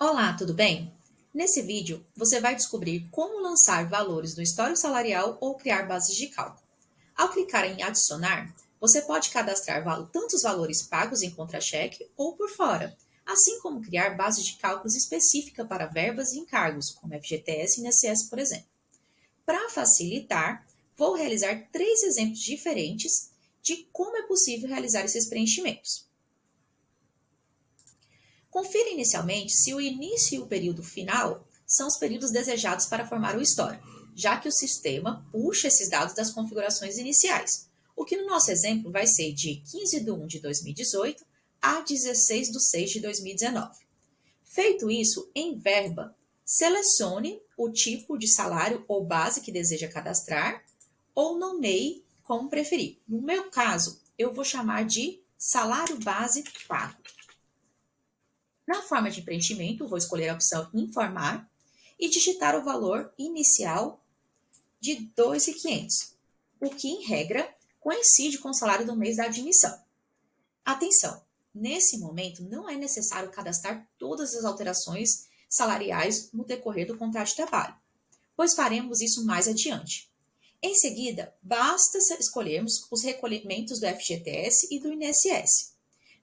Olá, tudo bem? Nesse vídeo, você vai descobrir como lançar valores no histórico salarial ou criar bases de cálculo. Ao clicar em adicionar, você pode cadastrar tanto os valores pagos em contra-cheque ou por fora, assim como criar bases de cálculos específica para verbas e encargos, como FGTS e INSS, por exemplo. Para facilitar, vou realizar 3 exemplos diferentes de como é possível realizar esses preenchimentos. Confira inicialmente se o início e o período final são os períodos desejados para formar o histórico, já que o sistema puxa esses dados das configurações iniciais, o que no nosso exemplo vai ser de 15/1 de 2018 a 16/6 de 2019. Feito isso, em verba, selecione o tipo de salário ou base que deseja cadastrar ou nomeie como preferir. No meu caso, eu vou chamar de salário base pago. Na forma de preenchimento, vou escolher a opção Informar e digitar o valor inicial de R$ 2.500, o que, em regra, coincide com o salário do mês da admissão. Atenção! Nesse momento, não é necessário cadastrar todas as alterações salariais no decorrer do contrato de trabalho, pois faremos isso mais adiante. Em seguida, basta escolhermos os recolhimentos do FGTS e do INSS,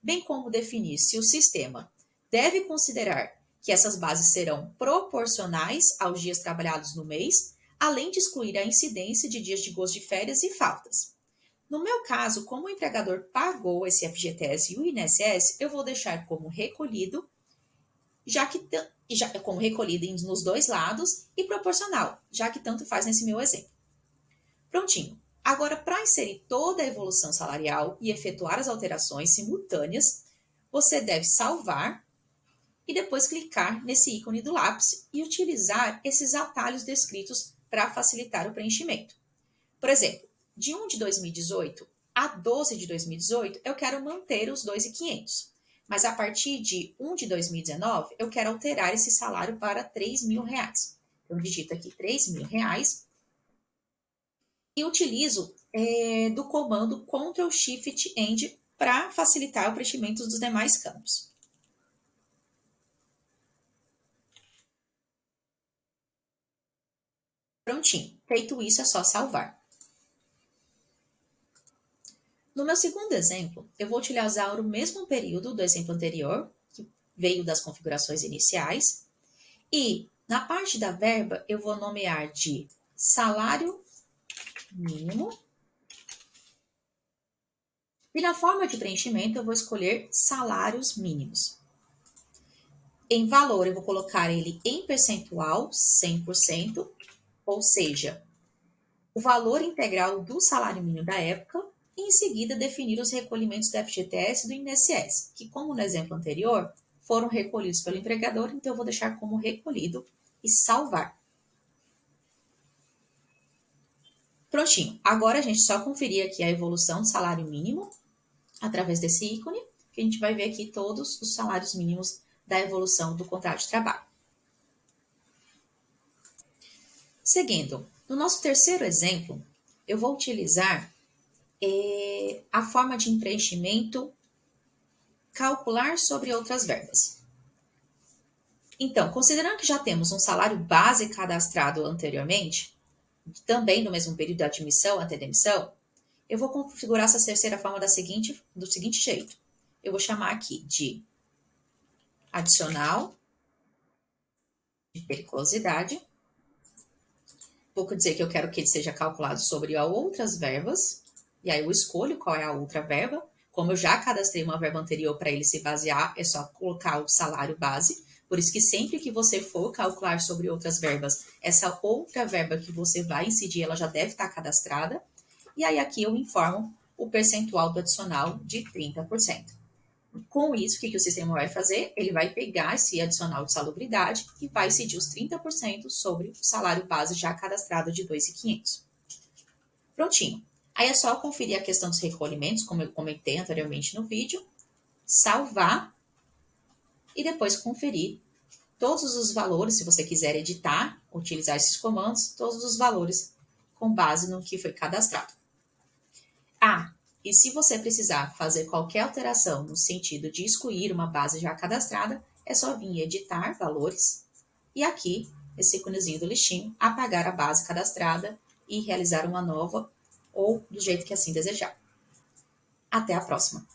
bem como definir se o sistema deve considerar que essas bases serão proporcionais aos dias trabalhados no mês, além de excluir a incidência de dias de gozo de férias e faltas. No meu caso, como o empregador pagou esse FGTS e o INSS, eu vou deixar como recolhido, como recolhido nos dois lados e proporcional, já que tanto faz nesse meu exemplo. Prontinho. Agora, para inserir toda a evolução salarial e efetuar as alterações simultâneas, você deve salvar e depois clicar nesse ícone do lápis e utilizar esses atalhos descritos para facilitar o preenchimento. Por exemplo, de 1 de 2018 a 12 de 2018, eu quero manter os 2.500, mas a partir de 1 de 2019, eu quero alterar esse salário para R$3.000. Então, digito aqui R$3.000 e utilizo do comando Ctrl+Shift+End para facilitar o preenchimento dos demais campos. Prontinho. Feito isso, é só salvar. No meu segundo exemplo, eu vou utilizar o mesmo período do exemplo anterior, que veio das configurações iniciais, e na parte da verba eu vou nomear de salário mínimo, e na forma de preenchimento eu vou escolher salários mínimos. Em valor eu vou colocar ele em percentual, 100%, ou seja, o valor integral do salário mínimo da época, e em seguida definir os recolhimentos do FGTS e do INSS, que, como no exemplo anterior, foram recolhidos pelo empregador, então eu vou deixar como recolhido e salvar. Prontinho. Agora a gente só conferir aqui a evolução do salário mínimo através desse ícone, que a gente vai ver aqui todos os salários mínimos da evolução do contrato de trabalho. Seguindo, no nosso terceiro exemplo, eu vou utilizar a forma de preenchimento calcular sobre outras verbas. Então, considerando que já temos um salário base cadastrado anteriormente, também no mesmo período de admissão até demissão, eu vou configurar essa terceira forma do seguinte jeito. Eu vou chamar aqui de adicional de periculosidade. Vou dizer que eu quero que ele seja calculado sobre outras verbas, e aí eu escolho qual é a outra verba. Como eu já cadastrei uma verba anterior para ele se basear, é só colocar o salário base. Por isso que sempre que você for calcular sobre outras verbas, essa outra verba que você vai incidir, ela já deve estar cadastrada. E aí aqui eu informo o percentual do adicional de 30%. Com isso, o que o sistema vai fazer? Ele vai pegar esse adicional de salubridade e vai incidir os 30% sobre o salário base já cadastrado de R$ 2.500. Prontinho. Aí é só conferir a questão dos recolhimentos, como eu comentei anteriormente no vídeo, salvar e depois conferir todos os valores, se você quiser editar, utilizar esses comandos, todos os valores com base no que foi cadastrado. E se você precisar fazer qualquer alteração no sentido de excluir uma base já cadastrada, é só vir editar valores e aqui, esse íconezinho do lixinho, apagar a base cadastrada e realizar uma nova ou do jeito que assim desejar. Até a próxima!